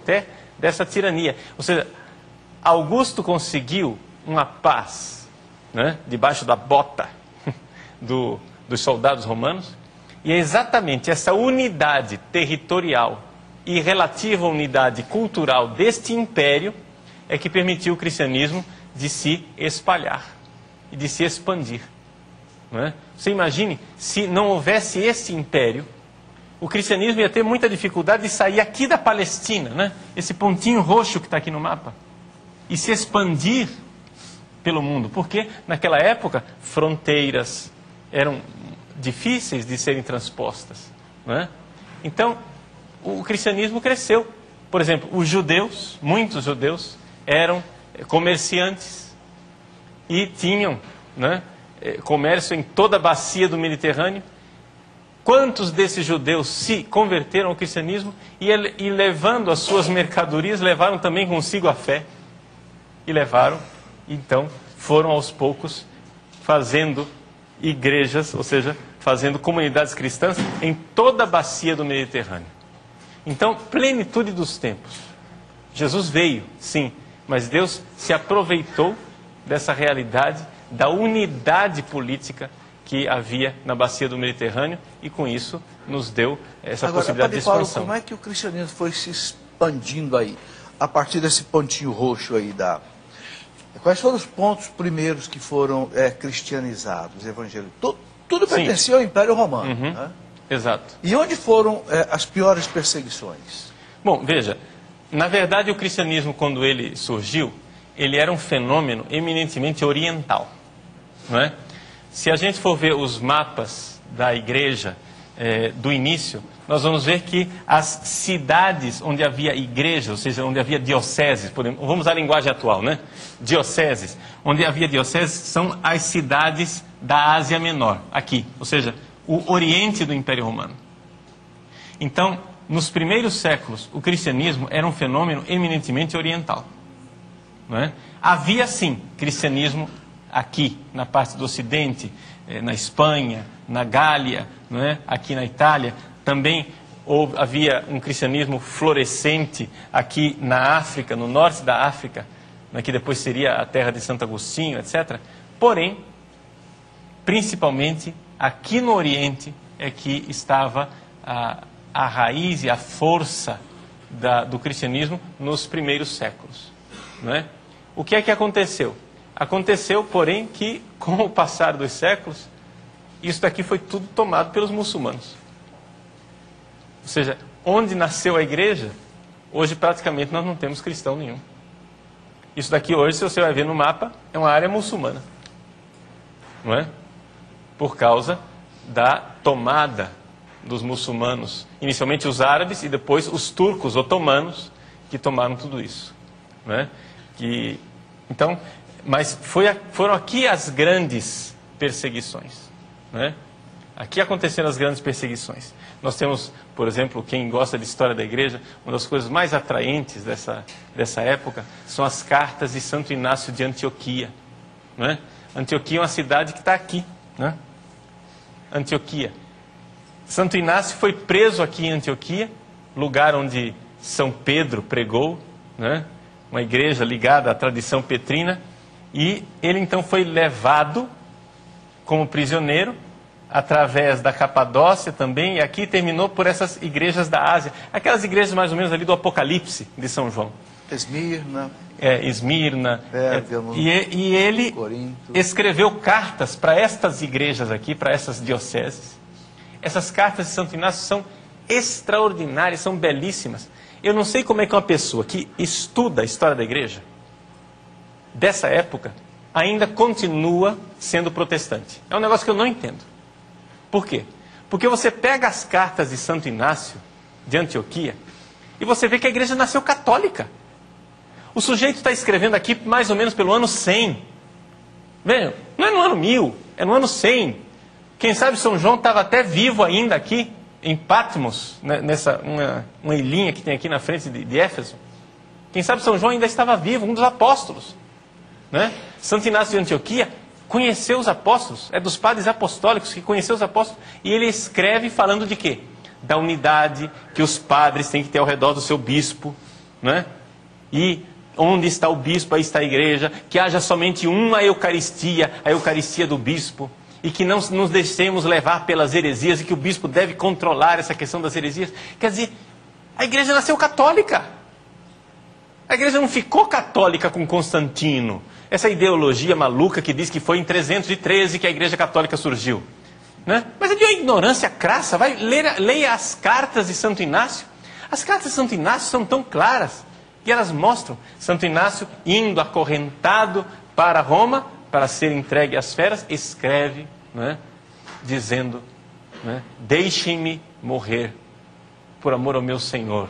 até dessa tirania. Ou seja, Augusto conseguiu uma paz, né, debaixo da bota dos soldados romanos, e é exatamente essa unidade territorial e relativa unidade cultural deste império é que permitiu o cristianismo de se espalhar e de se expandir. Não é? Você imagine, se não houvesse esse império, o cristianismo ia ter muita dificuldade de sair aqui da Palestina, né? Esse pontinho roxo que está aqui no mapa, e se expandir pelo mundo, porque naquela época fronteiras eram difíceis de serem transpostas, não é? Então, o cristianismo cresceu. Por exemplo, os judeus, muitos judeus, eram comerciantes e tinham, né, comércio em toda a bacia do Mediterrâneo. Quantos desses judeus se converteram ao cristianismo e levando as suas mercadorias, levaram também consigo a fé? E levaram, então, foram aos poucos fazendo igrejas, ou seja, fazendo comunidades cristãs em toda a bacia do Mediterrâneo. Então, plenitude dos tempos. Jesus veio, sim, mas Deus se aproveitou dessa realidade, da unidade política que havia na bacia do Mediterrâneo, e com isso nos deu essa possibilidade de expansão. Paulo, como é que o cristianismo foi se expandindo aí, a partir desse pontinho roxo aí da... Quais foram os pontos primeiros que foram cristianizados, evangélicos? Tudo pertencia ao Império Romano, né? Exato. E onde foram as piores perseguições? Bom, veja, na verdade o cristianismo, quando ele surgiu, ele era um fenômeno eminentemente oriental, não é? Se a gente for ver os mapas da igreja do início, nós vamos ver que as cidades onde havia igrejas, ou seja, onde havia dioceses, vamos usar a linguagem atual, né? Dioceses. Onde havia dioceses são as cidades da Ásia Menor, aqui, ou seja, o oriente do Império Romano. Então, nos primeiros séculos, o cristianismo era um fenômeno eminentemente oriental, não é? Havia, sim, cristianismo aqui, na parte do Ocidente, na Espanha, na Gália, não é? Aqui na Itália. Também havia um cristianismo florescente aqui na África, no norte da África, que depois seria a terra de Santo Agostinho, etc. Porém, principalmente aqui no Oriente é que estava a raiz e a força do cristianismo nos primeiros séculos, não é? O que é que aconteceu? Aconteceu, porém, que com o passar dos séculos, isso daqui foi tudo tomado pelos muçulmanos. Ou seja, onde nasceu a igreja, hoje praticamente nós não temos cristão nenhum. Isso daqui hoje, se você vai ver no mapa, é uma área muçulmana, não é? Por causa da tomada dos muçulmanos, inicialmente os árabes e depois os turcos otomanos, que tomaram tudo isso, não é? Então, mas foram aqui as grandes perseguições, não é? Aqui aconteceram as grandes perseguições. Nós temos, por exemplo, quem gosta de história da igreja, uma das coisas mais atraentes dessa época são as cartas de Santo Inácio de Antioquia, não é? Antioquia é uma cidade que está aqui, né? Antioquia. Santo Inácio foi preso aqui em Antioquia, lugar onde São Pedro pregou, né? Uma igreja ligada à tradição petrina, e ele então foi levado como prisioneiro através da Capadócia também, e aqui terminou por essas igrejas da Ásia, aquelas igrejas mais ou menos ali do Apocalipse de São João. Esmirna. Esmirna. Pérgamo, e ele Corinto. escreveu cartas para estas igrejas aqui, para essas dioceses. Essas cartas de Santo Inácio são extraordinárias, são belíssimas. Eu não sei como é que uma pessoa que estuda a história da igreja, dessa época, ainda continua sendo protestante. É um negócio que eu não entendo. Por quê? Porque você pega as cartas de Santo Inácio de Antioquia e você vê que a igreja nasceu católica. O sujeito está escrevendo aqui mais ou menos pelo ano 100. Vejam, não é no ano 1000, é no ano 100. Quem sabe São João estava até vivo ainda aqui, em Patmos, né, nessa uma ilhinha que tem aqui na frente de Éfeso. Quem sabe São João ainda estava vivo, um dos apóstolos, né? Santo Inácio de Antioquia conheceu os apóstolos, é dos padres apostólicos que conheceu os apóstolos, e ele escreve falando de quê? Da unidade que os padres têm que ter ao redor do seu bispo, não é? E onde está o bispo, aí está a igreja, que haja somente uma Eucaristia, a Eucaristia do bispo, e que não nos deixemos levar pelas heresias, e que o bispo deve controlar essa questão das heresias. Quer dizer, a igreja nasceu católica. A igreja não ficou católica com Constantino. Essa ideologia maluca que diz que foi em 313 que a igreja católica surgiu. Né? Mas é de uma ignorância crassa. Leia as cartas de Santo Inácio. As cartas de Santo Inácio são tão claras. E elas mostram Santo Inácio indo acorrentado para Roma, para ser entregue às feras, escreve, né, dizendo, né, deixem-me morrer por amor ao meu Senhor.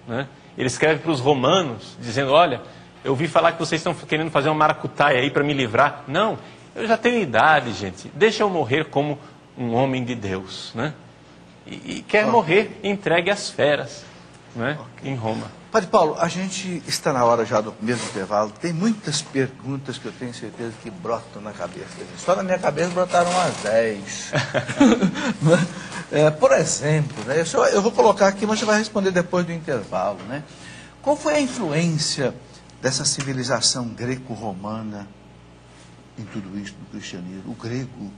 Né? Ele escreve para os romanos, dizendo, olha, eu ouvi falar que vocês estão querendo fazer uma maracutaia aí para me livrar. Não, eu já tenho idade, gente. Deixa eu morrer como um homem de Deus. Né? E quer morrer entregue às feras, né, em Roma. Padre Paulo, a gente está na hora já do primeiro intervalo. Tem muitas perguntas que eu tenho certeza que brotam na cabeça. Só na minha cabeça brotaram umas 10. Por exemplo, né, eu vou colocar aqui, mas você vai responder depois do intervalo. Né? Qual foi a influência dessa civilização greco-romana em tudo isso, no cristianismo? O grego,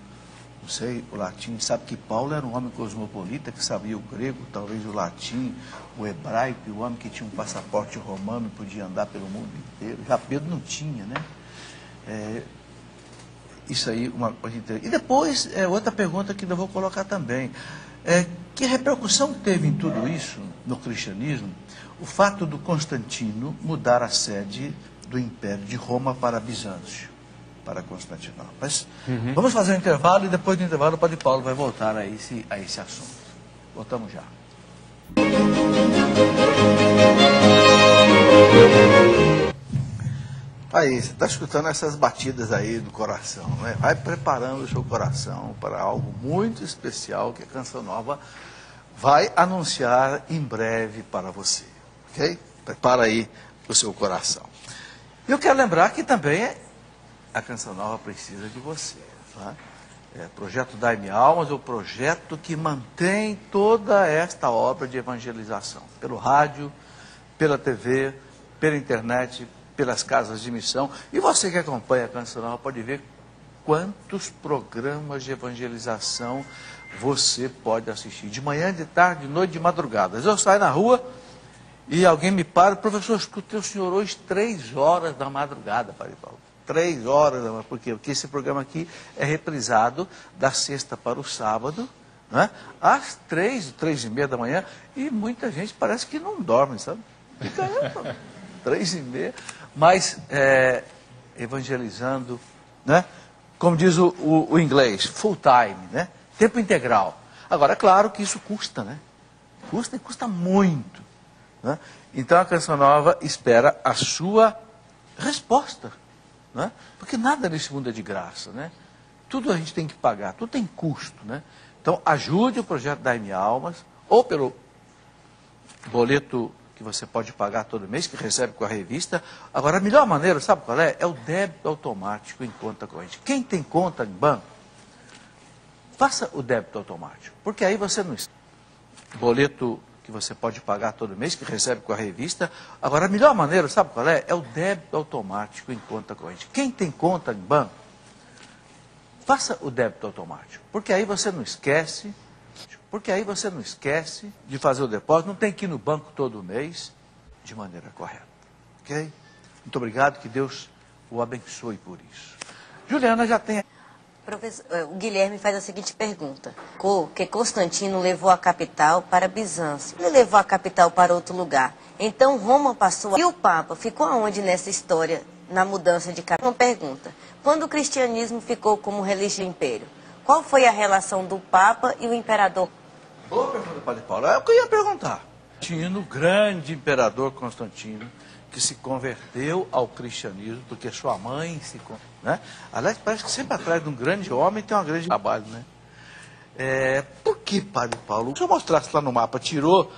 não sei, o latim. Sabe que Paulo era um homem cosmopolita que sabia o grego, talvez o latim, o hebraico, e o homem que tinha um passaporte romano podia andar pelo mundo inteiro. Já Pedro não tinha, né? Isso aí, uma coisa interessante. E depois, outra pergunta que eu vou colocar também. Que repercussão teve em tudo isso, no cristianismo, o fato do Constantino mudar a sede do Império de Roma para Bizâncio, para Constantinopla? Mas vamos fazer um intervalo e depois do intervalo o Padre Paulo vai voltar a esse assunto. Voltamos já. Aí, você está escutando essas batidas aí do coração, né? Vai preparando o seu coração para algo muito especial que a Canção Nova vai anunciar em breve para você, ok? Prepara aí o seu coração. E eu quero lembrar que também a Canção Nova precisa de você, tá? Projeto Dai-me Almas é o projeto que mantém toda esta obra de evangelização, pelo rádio, pela TV, pela internet, pelas casas de missão. E você que acompanha a Canção Nova pode ver quantos programas de evangelização você pode assistir, de manhã, de tarde, de noite, de madrugada. Eu saio na rua e alguém me para, professor, escutei o senhor hoje 3 horas da madrugada, Padre Paulo. 3 horas, por quê? Porque esse programa aqui é reprisado da sexta para o sábado, né? Às 3h30 da manhã, e muita gente parece que não dorme, sabe? Fica 3h30, mas evangelizando, né? Como diz o inglês, full time, né? Tempo integral. Agora, é claro que isso custa, né? Custa e custa muito, né? Então a Canção Nova espera a sua resposta. Né? Porque nada nesse mundo é de graça, né? Tudo a gente tem que pagar, tudo tem custo, né? Então ajude o projeto Dai-me Almas, ou pelo boleto que você pode pagar todo mês, que recebe com a revista. Agora, a melhor maneira, sabe qual é? É o débito automático em conta corrente. Quem tem conta em banco, faça o débito automático, porque aí você não... Boleto que você pode pagar todo mês, que recebe com a revista. Agora, a melhor maneira, sabe qual é? É o débito automático em conta corrente. Quem tem conta em banco, faça o débito automático, porque aí você não esquece, de fazer o depósito, não tem que ir no banco todo mês, de maneira correta, ok? Muito obrigado, que Deus o abençoe por isso. Juliana já tem... Professor, o Guilherme faz a seguinte pergunta. Que Constantino levou a capital para Bizâncio. Ele levou a capital para outro lugar. Então Roma passou... E o Papa ficou aonde nessa história, na mudança de capital? Uma pergunta. Quando o cristianismo ficou como religião império, qual foi a relação do Papa e o imperador? Boa pergunta, Padre Paulo. É o que eu ia perguntar. O grande imperador Constantino, que se converteu ao cristianismo, porque sua mãe se... Né? Aliás, parece que sempre atrás de um grande homem tem uma grande trabalho, né? Por que, Padre Paulo? Se eu mostrasse lá no mapa, tirou